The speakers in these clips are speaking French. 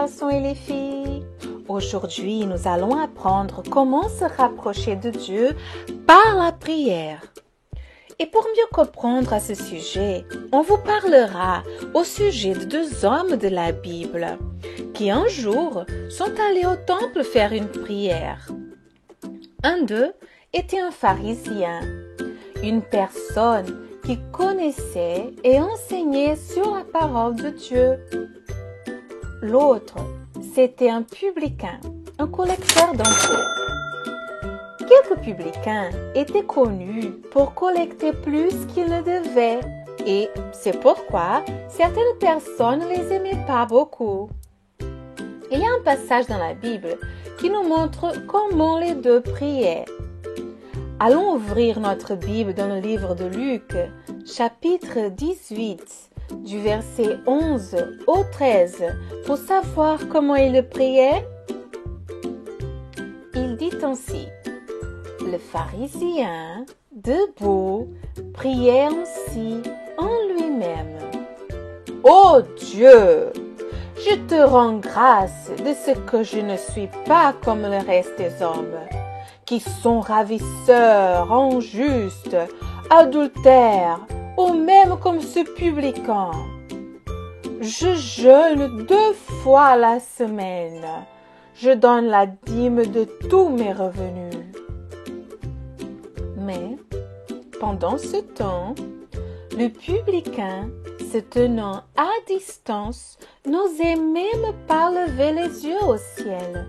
garçons et les filles. Aujourd'hui, nous allons apprendre comment se rapprocher de Dieu par la prière. Et pour mieux comprendre à ce sujet, on vous parlera au sujet de deux hommes de la Bible qui un jour sont allés au temple faire une prière. Un d'eux était un pharisien, une personne qui connaissait et enseignait sur la parole de Dieu. L'autre, c'était un publicain, un collecteur d'impôts. Quelques publicains étaient connus pour collecter plus qu'ils ne devaient et c'est pourquoi certaines personnes ne les aimaient pas beaucoup. Il y a un passage dans la Bible qui nous montre comment les deux priaient. Allons ouvrir notre Bible dans le livre de Luc, chapitre 18, du verset 11 au 13, pour savoir comment il priait. Il dit ainsi: Le pharisien, debout, priait ainsi en lui-même. Ô Dieu, je te rends grâce de ce que je ne suis pas comme le reste des hommes, qui sont ravisseurs, injustes, adultères, ou même comme ce publicain. Je jeûne 2 fois la semaine. Je donne la dîme de tous mes revenus. Mais, pendant ce temps, le publicain, se tenant à distance, n'osait même pas lever les yeux au ciel,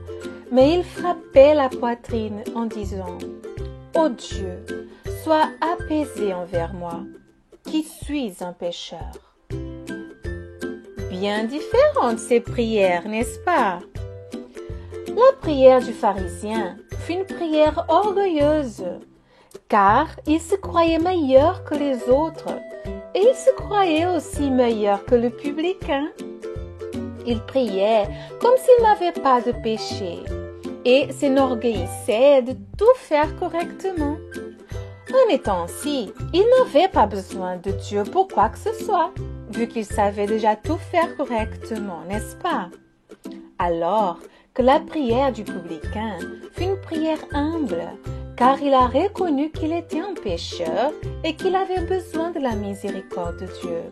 mais il frappait la poitrine en disant: Ô Dieu, sois apaisé envers moi, qui suis un pécheur. Bien différentes ces prières, n'est-ce pas? La prière du pharisien fut une prière orgueilleuse, car il se croyait meilleur que les autres et il se croyait aussi meilleur que le publicain. Il priait comme s'il n'avait pas de péché et s'enorgueillissait de tout faire correctement. En étant ainsi, il n'avait pas besoin de Dieu pour quoi que ce soit, vu qu'il savait déjà tout faire correctement, n'est-ce pas? Alors que la prière du publicain fut une prière humble, car il a reconnu qu'il était un pécheur et qu'il avait besoin de la miséricorde de Dieu.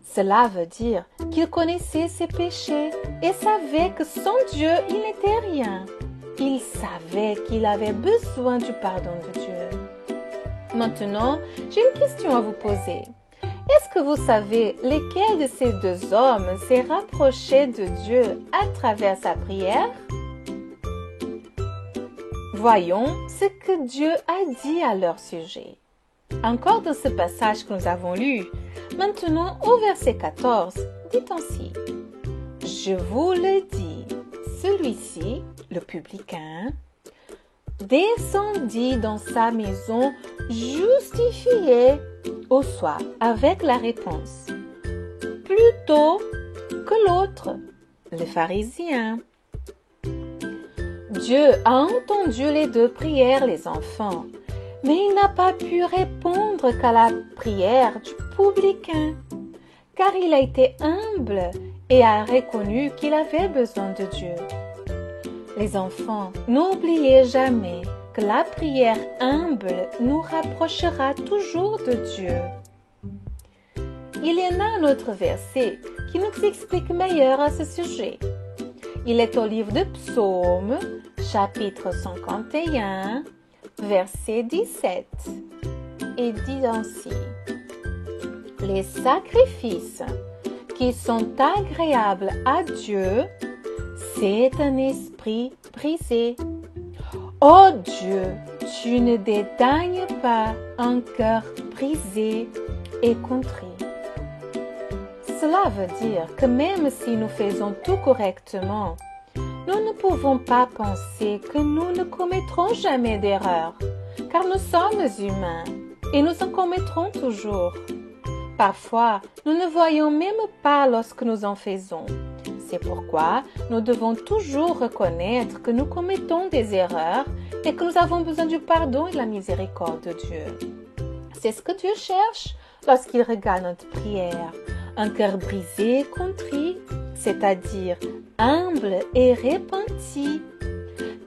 Cela veut dire qu'il connaissait ses péchés et savait que sans Dieu, il n'était rien. Il savait qu'il avait besoin du pardon de Dieu. Maintenant, j'ai une question à vous poser. Est-ce que vous savez lequel de ces deux hommes s'est rapproché de Dieu à travers sa prière? Voyons ce que Dieu a dit à leur sujet. Encore dans ce passage que nous avons lu, maintenant au verset 14, dit ainsi: Je vous le dis, celui-ci, le publicain, descendit dans sa maison justifié au soir avec la réponse, plutôt que l'autre, le pharisien. Dieu a entendu les deux prières, les enfants, mais il n'a pas pu répondre qu'à la prière du publicain, car il a été humble et a reconnu qu'il avait besoin de Dieu. Les enfants, n'oubliez jamais que la prière humble nous rapprochera toujours de Dieu. Il y en a un autre verset qui nous explique meilleur à ce sujet. Il est au livre de Psaumes, chapitre 51, verset 17, et dit ainsi: Les sacrifices qui sont agréables à Dieu, c'est un esprit brisé. Ô Dieu, tu ne dédaignes pas un cœur brisé et contrit. Cela veut dire que même si nous faisons tout correctement, nous ne pouvons pas penser que nous ne commettrons jamais d'erreur, car nous sommes humains et nous en commettrons toujours. Parfois, nous ne voyons même pas lorsque nous en faisons. C'est pourquoi nous devons toujours reconnaître que nous commettons des erreurs et que nous avons besoin du pardon et de la miséricorde de Dieu. C'est ce que Dieu cherche lorsqu'il regarde notre prière. Un cœur brisé, contrit, c'est-à-dire humble et repenti,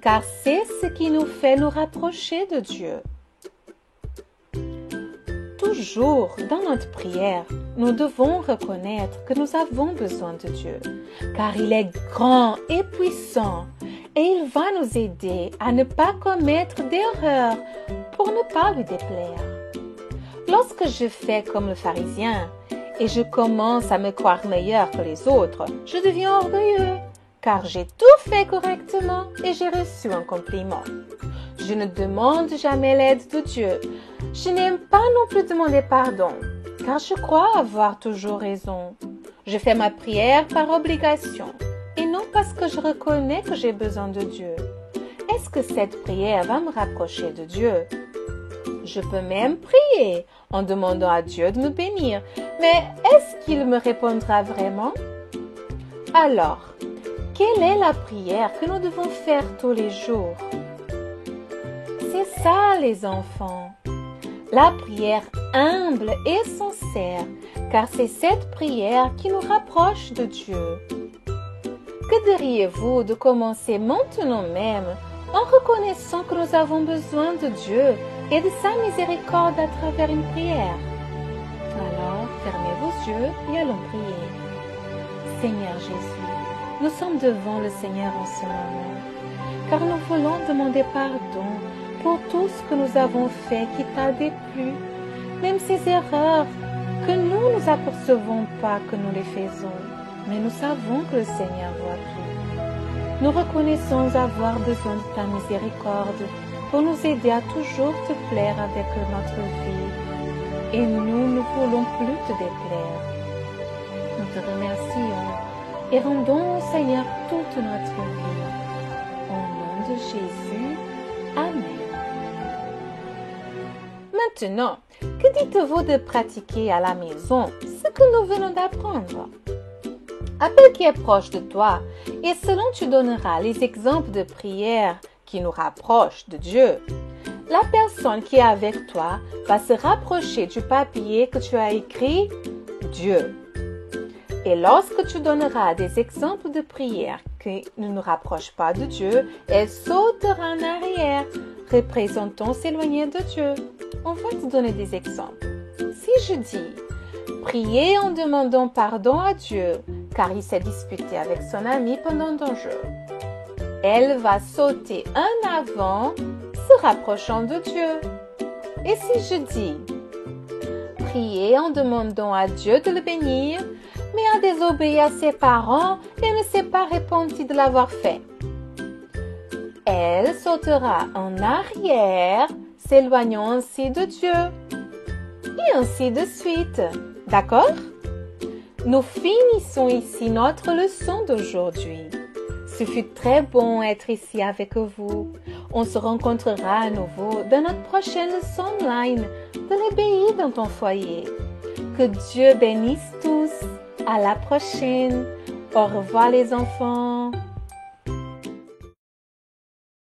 car c'est ce qui nous fait nous rapprocher de Dieu. Toujours dans notre prière, nous devons reconnaître que nous avons besoin de Dieu, car il est grand et puissant et il va nous aider à ne pas commettre d'erreurs pour ne pas lui déplaire. Lorsque je fais comme le pharisien et je commence à me croire meilleur que les autres, je deviens orgueilleux, car j'ai tout fait correctement et j'ai reçu un compliment. Je ne demande jamais l'aide de Dieu. Je n'aime pas non plus demander pardon, car je crois avoir toujours raison. Je fais ma prière par obligation et non parce que je reconnais que j'ai besoin de Dieu. Est-ce que cette prière va me rapprocher de Dieu? Je peux même prier en demandant à Dieu de me bénir, mais est-ce qu'il me répondra vraiment? Alors, quelle est la prière que nous devons faire tous les jours? C'est ça, les enfants. La prière humble et sincère, car c'est cette prière qui nous rapproche de Dieu. Que diriez-vous de commencer maintenant même en reconnaissant que nous avons besoin de Dieu et de sa miséricorde à travers une prière? Alors, fermez vos yeux et allons prier. Seigneur Jésus, nous sommes devant le Seigneur en ce moment, car nous voulons demander pardon pour tout ce que nous avons fait qui t'a déplu, même ces erreurs que nous nous apercevons pas que nous les faisons, mais nous savons que le Seigneur voit tout. Nous reconnaissons avoir besoin de ta miséricorde pour nous aider à toujours te plaire avec notre vie, et nous ne voulons plus te déplaire. Nous te remercions et rendons au Seigneur toute notre vie. Au nom de Jésus, Amen. Maintenant, que dites-vous de pratiquer à la maison ce que nous venons d'apprendre? Appelle qui est proche de toi et selon tu donneras les exemples de prière qui nous rapprochent de Dieu. La personne qui est avec toi va se rapprocher du papier que tu as écrit Dieu. Et lorsque tu donneras des exemples de prière qui ne nous rapprochent pas de Dieu, elle sautera en arrière, représentant s'éloigner de Dieu. On va te donner des exemples. Si je dis « Priez en demandant pardon à Dieu, car il s'est disputé avec son ami pendant ton jeu », elle va sauter en avant, se rapprochant de Dieu. Et si je dis « Priez en demandant à Dieu de le bénir, mais a désobéi à ses parents et ne s'est pas repenti de l'avoir fait », elle sautera en arrière, s'éloignant ainsi de Dieu. Et ainsi de suite. D'accord? Nous finissons ici notre leçon d'aujourd'hui. Ce fut très bon être ici avec vous. On se rencontrera à nouveau dans notre prochaine leçon online de l'ébéi dans ton foyer. Que Dieu bénisse tous. À la prochaine. Au revoir les enfants.